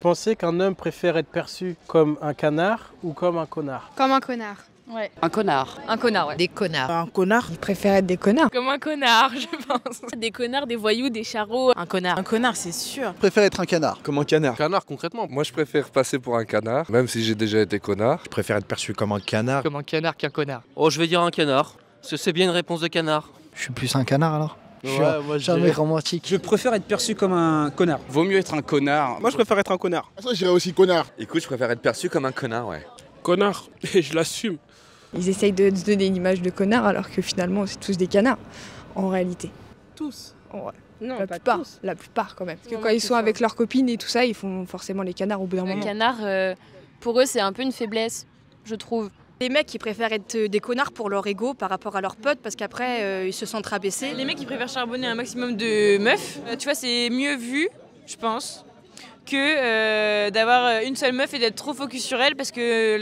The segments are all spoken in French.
Pensez qu'un homme préfère être perçu comme un canard ou comme un connard? Comme un connard. Ouais. Un connard. Un connard, ouais. Des connards. Un connard, Ils préfèrent être des connards. Comme un connard, je pense. Des connards, des voyous, des charros. Un connard. un connard, c'est sûr. Je préfère être un canard. Comme un canard. Canard concrètement. Moi je préfère passer pour un canard, même si j'ai déjà été connard. Je préfère être perçu comme un canard. Comme un canard qu'un connard. Oh, je vais dire un canard. Parce que c'est bien une réponse de canard. Je suis plus un canard alors. Moi je Jamais dirais... romantique. Je préfère être perçu comme un connard. Vaut mieux être un connard. Moi je préfère être un connard. Ça, je dirais aussi connard. Écoute, je préfère être perçu comme un connard, ouais. Connard, et je l'assume. Ils essayent de se donner une image de connard alors que finalement c'est tous des canards, en réalité. Tous. Ouais. Non, La pas plupart, tous. la plupart quand même. Parce que Non, quand mais ils c'est sont ça. avec leurs copines et tout ça, ils font forcément les canards au bout d'un Le moment. canard, pour eux, c'est un peu une faiblesse, je trouve. Les mecs qui préfèrent être des connards pour leur ego par rapport à leurs potes parce qu'après ils se sentent rabaissés. Les mecs qui préfèrent charbonner un maximum de meufs, tu vois, c'est mieux vu, je pense, que d'avoir une seule meuf et d'être trop focus sur elle parce que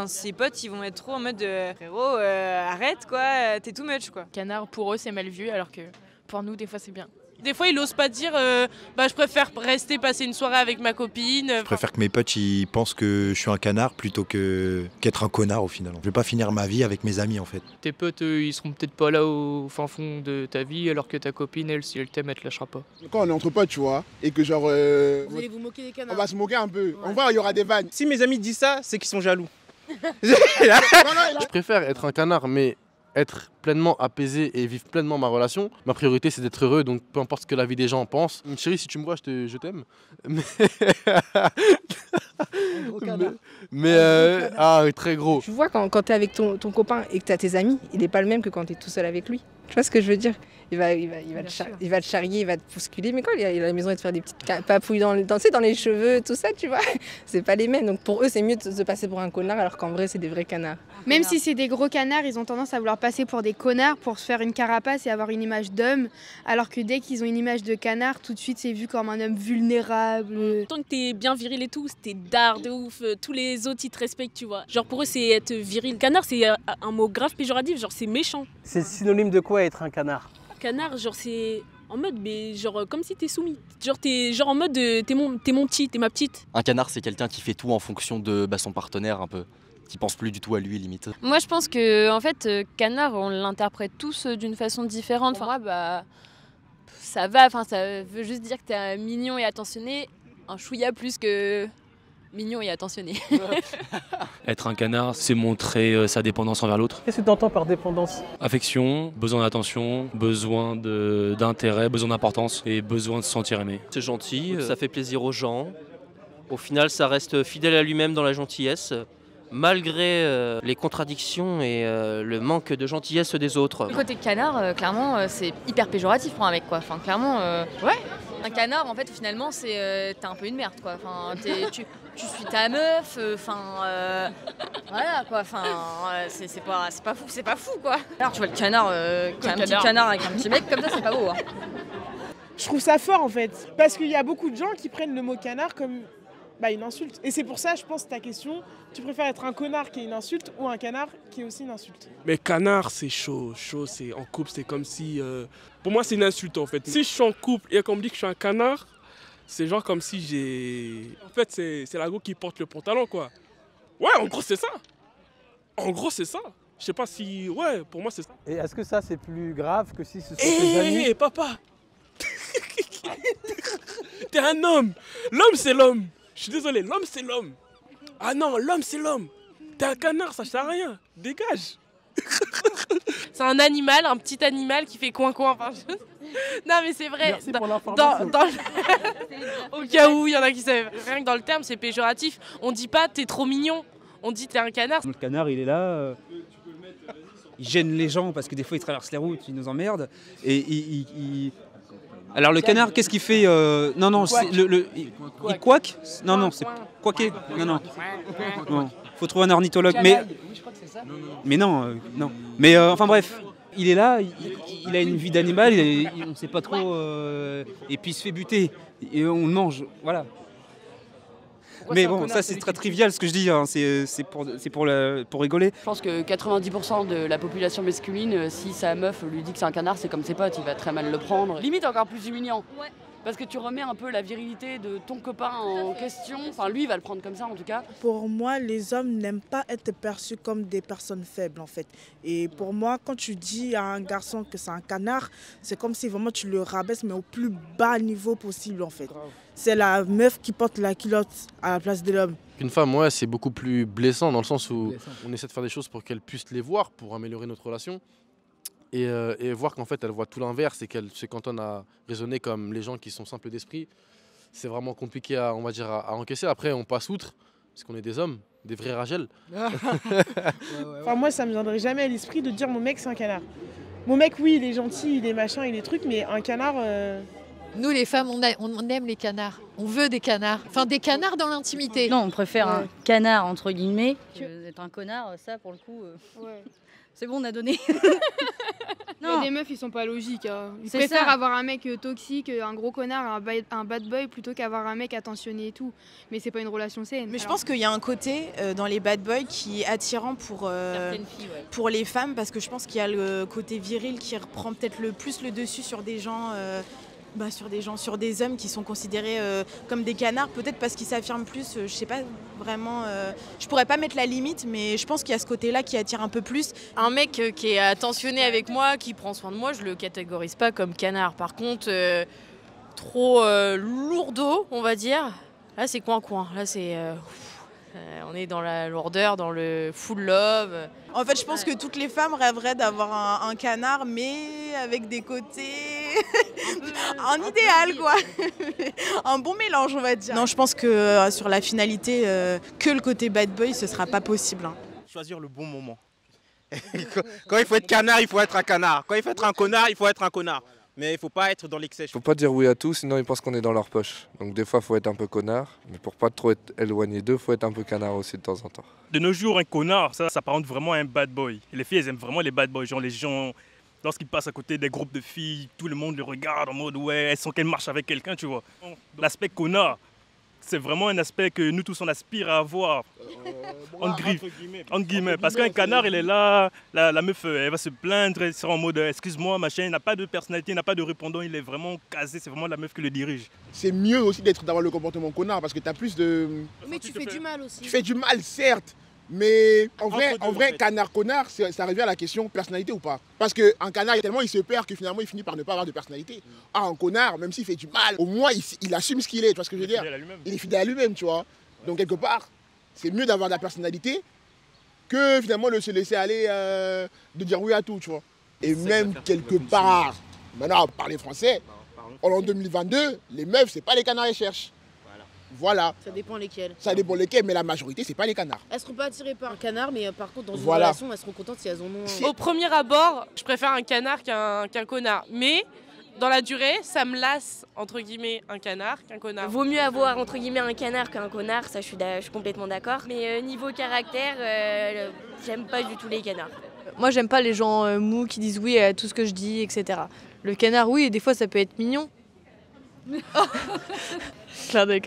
ses potes ils vont être trop en mode frérot, arrête quoi, t'es too much quoi. Canard, pour eux, c'est mal vu, alors que pour nous, des fois, c'est bien. Des fois, ils n'osent pas dire je préfère rester passer une soirée avec ma copine. Je préfère que mes potes ils pensent que je suis un canard plutôt qu'être un connard au final. Je vais pas finir ma vie avec mes amis en fait. Tes potes, ils seront peut-être pas là au fin fond de ta vie, alors que ta copine, elle, si elle t'aime, elle te lâchera pas. Quand on est entre potes, tu vois, et que genre. Vous allez vous moquer des On canards. va se moquer un peu. On va, il y aura des vannes. Si mes amis disent ça, c'est qu'ils sont jaloux. Je préfère être un canard, mais être pleinement apaisé et vivre pleinement ma relation. Ma priorité c'est d'être heureux, donc peu importe ce que la vie des gens en pense. Chérie, si tu me vois, je t'aime. Mais très gros. Tu vois, quand t'es avec ton copain et que t'as tes amis, il est pas le même que quand t'es tout seul avec lui. Tu vois ce que je veux dire? Il va te charrier, il va te bousculer, mais quand il est à la maison, il va te faire des petites papouilles dans les cheveux, tout ça, tu vois. C'est pas les mêmes. Donc pour eux, c'est mieux de se passer pour un connard, alors qu'en vrai, c'est des vrais canards. Même si c'est des gros canards, ils ont tendance à vouloir passer pour des connards pour se faire une carapace et avoir une image d'homme, alors que dès qu'ils ont une image de canard, tout de suite, c'est vu comme un homme vulnérable. Tant que t'es bien viril et tout, t'es dard de ouf, tous les autres ils te respectent, tu vois. Genre pour eux c'est être viril. Canard c'est un mot grave péjoratif, genre c'est méchant. C'est synonyme de quoi être un canard? Canard, genre c'est en mode, mais genre comme si t'es soumis. Genre t'es genre en mode t'es mon petit, t'es ma petite. Un canard, c'est quelqu'un qui fait tout en fonction de son partenaire un peu. Qui pense plus du tout à lui, limite. Moi je pense que en fait canard on l'interprète tous d'une façon différente. Pour moi ça va, ça veut juste dire que t'es mignon et attentionné, un chouïa plus que mignon et attentionné. Être un canard, c'est montrer sa dépendance envers l'autre. Qu'est-ce que tu entends par dépendance? Affection, besoin d'attention, besoin d'intérêt, besoin d'importance et besoin de se sentir aimé. C'est gentil, ça fait plaisir aux gens. Au final, ça reste fidèle à lui-même dans la gentillesse, malgré les contradictions et le manque de gentillesse des autres. Le côté canard, clairement, c'est hyper péjoratif pour un mec, quoi. Enfin, clairement, ouais. Un canard, en fait, finalement, c'est t'es un peu une merde, quoi. Enfin, tu suis ta meuf, voilà, quoi. Enfin, c'est pas fou, quoi. Alors, tu vois le canard, petit canard avec un petit mec comme ça, c'est pas beau. Hein. Je trouve ça fort en fait, parce qu'il y a beaucoup de gens qui prennent le mot canard comme une insulte. Et c'est pour ça, je pense, ta question, tu préfères être un connard qui est une insulte ou un canard qui est aussi une insulte? Mais canard, c'est chaud, c'est en couple, c'est comme si... Pour moi, c'est une insulte en fait. Si je suis en couple et qu'on me dit que je suis un canard, c'est genre comme si j'ai... En fait, c'est la go qui porte le pantalon, quoi. Ouais, en gros, c'est ça. En gros, c'est ça. Je sais pas si... Ouais, pour moi, c'est ça. Et est-ce que ça, c'est plus grave que si ce sont tes amis? Hé, papa. T'es un homme. L'homme, c'est l'homme. Je suis désolé, l'homme, c'est l'homme. Ah non, l'homme, c'est l'homme. T'es un canard, ça sert à rien. Dégage. C'est un animal, un petit animal qui fait coin-coin. Enfin, non mais c'est vrai. Merci pour l'information. Au cas où il y en a qui savent. Rien que dans le terme, c'est péjoratif. On dit pas t'es trop mignon. On dit t'es un canard. Le canard, il est là. Il gêne les gens parce que des fois, il traverse les routes, il nous emmerde. Et Alors le canard, qu'est-ce qu'il fait Non, c'est il quaque. Non, c'est quaquer. Non. Faut trouver un ornithologue. Mais non. Mais enfin bref, il est là, il a une vie d'animal, on ne sait pas trop. Et puis il se fait buter. Et on le mange, voilà. Mais bon, ça c'est très trivial ce que je dis, hein. C'est pour rigoler. Je pense que 90% de la population masculine, si sa meuf lui dit que c'est un canard, c'est comme ses potes, il va très mal le prendre. Limite encore plus humiliant. Ouais. Parce que tu remets un peu la virilité de ton copain en question. Enfin, lui, il va le prendre comme ça, en tout cas. Pour moi, les hommes n'aiment pas être perçus comme des personnes faibles, en fait. Et pour moi, quand tu dis à un garçon que c'est un canard, c'est comme si vraiment tu le rabaisses, mais au plus bas niveau possible, en fait. C'est la meuf qui porte la culotte à la place de l'homme. Une femme, ouais, c'est beaucoup plus blessant dans le sens où on essaie de faire des choses pour qu'elle puisse les voir, pour améliorer notre relation. Et voir qu'en fait, elle voit tout l'inverse et qu'elle se cantonne à raisonner comme les gens qui sont simples d'esprit. C'est vraiment compliqué à, on va dire, à encaisser. Après, on passe outre, parce qu'on est des hommes, des vrais Ragel. Enfin, moi, ça me viendrait jamais à l'esprit de dire mon mec, c'est un canard. Mon mec, oui, il est gentil, il est machin, il est truc, mais un canard... Nous, les femmes, on aime les canards. On veut des canards. Enfin, des canards dans l'intimité. Non, on préfère un canard, entre guillemets, que d'être un connard. Ça, pour le coup, c'est bon, on a donné. Il y a des meufs, ils sont pas logiques. Ils préfèrent avoir un mec toxique, un gros connard, un bad boy, plutôt qu'avoir un mec attentionné et tout. Mais c'est pas une relation saine. Mais je pense qu'il y a un côté dans les bad boys qui est attirant pour les femmes, parce que je pense qu'il y a le côté viril qui reprend peut-être le plus le dessus sur des gens... sur des hommes qui sont considérés comme des canards, peut-être parce qu'ils s'affirment plus, je sais pas vraiment, je pourrais pas mettre la limite, mais je pense qu'il y a ce côté-là qui attire un peu plus. Un mec qui est attentionné avec moi, qui prend soin de moi, je le catégorise pas comme canard. Par contre, trop lourdeau, on va dire, là c'est coin-coin, là c'est... on est dans la lourdeur, dans le full love. En fait, je pense que toutes les femmes rêveraient d'avoir un canard, mais avec des côtés... un idéal, quoi. Un bon mélange, on va dire. Non, je pense que sur la finalité, que le côté bad boy, ce sera pas possible. Choisir le bon moment. Quand il faut être canard, il faut être un canard. Quand il faut être un connard, il faut être un connard. Mais il ne faut pas être dans l'excès. Faut pas dire oui à tout, sinon ils pensent qu'on est dans leur poche. Donc des fois, il faut être un peu connard. Mais pour pas trop être éloigné d'eux, il faut être un peu canard aussi de temps en temps. De nos jours, un connard, ça s'apparente vraiment à un bad boy. Et les filles, elles aiment vraiment les bad boys. Genre les gens, lorsqu'ils passent à côté des groupes de filles, tout le monde les regarde en mode ouais, elles sont qu'elles marchent avec quelqu'un, tu vois. L'aspect connard, c'est vraiment un aspect que nous tous on aspire à avoir. En guillemets. Parce qu'un canard, il est là, la meuf, elle va se plaindre, elle sera en mode excuse-moi, machin, il n'a pas de personnalité, il n'a pas de répondant, il est vraiment casé, c'est vraiment la meuf qui le dirige. C'est mieux aussi d'avoir le comportement connard parce que tu as plus de... Mais tu fais du mal aussi. Tu fais du mal, certes. Mais en vrai, canard-connard, ça revient à la question personnalité ou pas. Parce qu'un canard, tellement il se perd que finalement il finit par ne pas avoir de personnalité. Ah, un connard, même s'il fait du mal, au moins il assume ce qu'il est, tu vois ce que je veux dire. Il est fidèle à lui-même, tu vois. Donc quelque part, c'est mieux d'avoir de la personnalité que finalement de se laisser aller, de dire oui à tout, tu vois. Et même quelque part, maintenant, parler français, en 2022, les meufs, c'est pas les canards qu'elles cherchent. Voilà. Ça dépend lesquels. Ça dépend lesquels, mais la majorité, c'est pas les canards. Elles seront pas attirées par un canard, mais par contre, dans une Voilà. relation, elles seront contentes si elles en ont. Au premier abord, je préfère un canard qu'un connard. Mais dans la durée, ça me lasse, entre guillemets, un canard qu'un connard. Vaut mieux avoir, entre guillemets, un canard qu'un connard, ça je suis complètement d'accord. Mais niveau caractère, j'aime pas du tout les canards. Moi, j'aime pas les gens mous qui disent oui à tout ce que je dis, etc. Le canard, oui, et des fois, ça peut être mignon. Clin d'œil.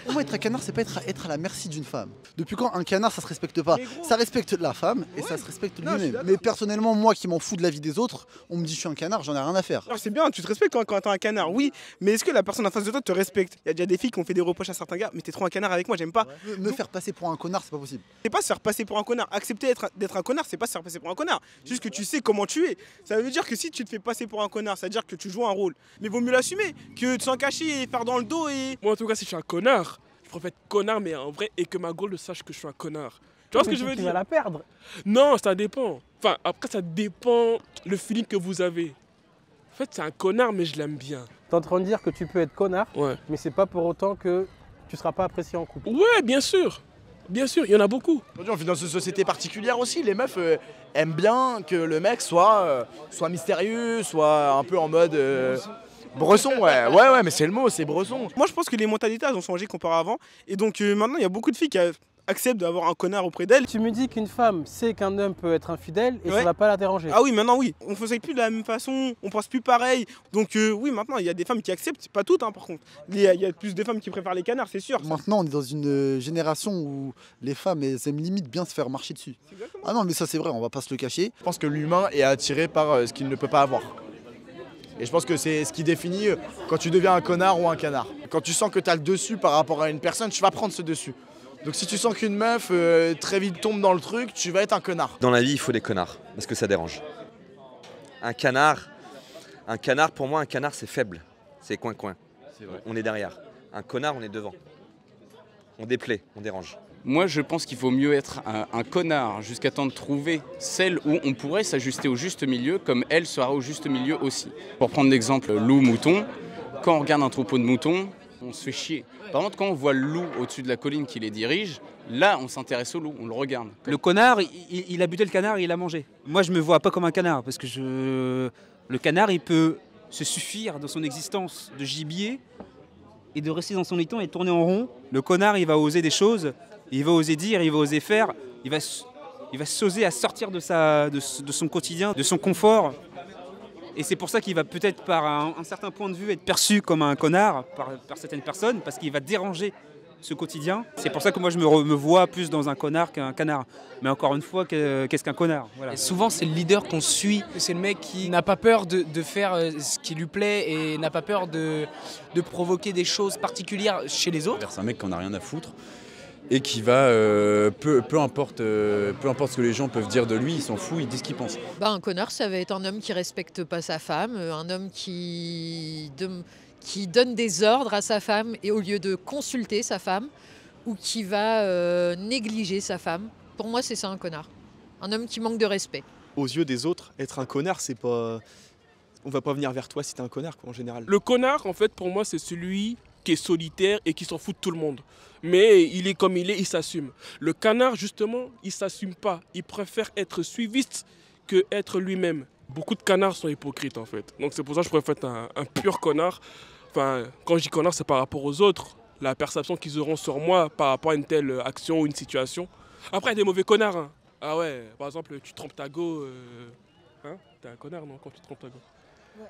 Pour moi, être un canard, c'est pas être à la merci d'une femme. Depuis quand un canard, ça se respecte pas? Ça respecte la femme et ça se respecte lui-même. Mais personnellement, moi qui m'en fous de la vie des autres, on me dit je suis un canard, j'en ai rien à faire. Alors c'est bien, tu te respectes quand t'es un canard, oui. Mais est-ce que la personne en face de toi te respecte? Il y a déjà des filles qui ont fait des reproches à certains gars, mais t'es trop un canard avec moi, j'aime pas. Me faire passer pour un connard, c'est pas possible. C'est pas se faire passer pour un connard. Accepter d'être un connard, c'est pas se faire passer pour un connard. Juste que tu sais comment tu es. Ça veut dire que si tu te fais passer pour un connard, ça veut dire que tu joues un rôle. Mais vaut mieux l'assumer que de s'en cacher et faire dans le dos et... Moi en tout cas, si je suis un connard, je préfère être connard, mais en vrai, et que ma gueule sache que je suis un connard. Tu vois ce que je veux dire? Tu vas la perdre. Non, ça dépend. Enfin, après, ça dépend le feeling que vous avez. En fait, c'est un connard, mais je l'aime bien. T'es en train de dire que tu peux être connard, mais c'est pas pour autant que tu seras pas apprécié en couple. Ouais, bien sûr. Bien sûr, il y en a beaucoup. Aujourd'hui, on vit dans une société particulière aussi. Les meufs aiment bien que le mec soit mystérieux, soit un peu en mode... Bresson, ouais, mais c'est le mot, c'est Bresson. Moi, je pense que les mentalités, elles ont changé comparé à avant. Et donc, maintenant, il y a beaucoup de filles qui acceptent d'avoir un connard auprès d'elles. Tu me dis qu'une femme sait qu'un homme peut être infidèle et ça va pas la déranger. Ah oui, maintenant, oui. On ne faisait plus de la même façon, on pense plus pareil. Donc, oui, maintenant, il y a des femmes qui acceptent, pas toutes, hein, par contre. Il y a plus de femmes qui préfèrent les canards, c'est sûr. Maintenant, on est dans une génération où les femmes, elles aiment limite bien se faire marcher dessus. Ah non, mais ça, c'est vrai, on va pas se le cacher. Je pense que l'humain est attiré par ce qu'il ne peut pas avoir. Et je pense que c'est ce qui définit quand tu deviens un connard ou un canard. Quand tu sens que tu as le dessus par rapport à une personne, tu vas prendre ce dessus. Donc si tu sens qu'une meuf très vite tombe dans le truc, tu vas être un connard. Dans la vie, il faut des connards, parce que ça dérange. Un canard, pour moi, un canard c'est faible, c'est coin-coin. On est derrière. Un connard, on est devant. On déplaît, on dérange. Moi, je pense qu'il vaut mieux être un connard jusqu'à temps de trouver celle où on pourrait s'ajuster au juste milieu, comme elle sera au juste milieu aussi. Pour prendre l'exemple loup-mouton, quand on regarde un troupeau de moutons, on se fait chier. Par contre, quand on voit le loup au-dessus de la colline qui les dirige, là, on s'intéresse au loup, on le regarde. Le connard, il a buté le canard et il l'a mangé. Moi, je me vois pas comme un canard, parce que le canard, il peut se suffire dans son existence de gibier et de rester dans son étang et tourner en rond. Le connard, il va oser des choses, il va oser dire, il va oser faire, il va s'oser à sortir de son quotidien, de son confort. Et c'est pour ça qu'il va peut-être par un certain point de vue être perçu comme un connard par certaines personnes, parce qu'il va déranger ce quotidien. C'est pour ça que moi je me vois plus dans un connard qu'un canard. Mais encore une fois, qu'est-ce qu'un connard? Voilà. Et souvent c'est le leader qu'on suit, c'est le mec qui n'a pas peur de faire ce qui lui plaît et n'a pas peur de provoquer des choses particulières chez les autres. C'est un mec qui en a rien à foutre et qui va, peu importe ce que les gens peuvent dire de lui, il s'en fout, il dit ce qu'il pense. Un connard, ça va être un homme qui respecte pas sa femme, un homme qui donne des ordres à sa femme et au lieu de consulter sa femme, ou qui va négliger sa femme. Pour moi, c'est ça un connard. Un homme qui manque de respect. Aux yeux des autres, être un connard, c'est pas... On va pas venir vers toi si t'es un connard, quoi, en général. Le connard, en fait, pour moi, c'est celui qui est solitaire et qui s'en fout de tout le monde. Mais il est comme il est, il s'assume. Le canard, justement, il s'assume pas. Il préfère être suiviste que être lui-même. Beaucoup de canards sont hypocrites, en fait. Donc c'est pour ça que je préfère être un pur connard. Enfin, quand je dis connard, c'est par rapport aux autres. La perception qu'ils auront sur moi par rapport à une telle action ou une situation. Après, il y a des mauvais connards. Hein. Ah ouais, par exemple, tu trompes ta go. Hein? T'es un connard, non, quand tu trompes ta go? Ouais.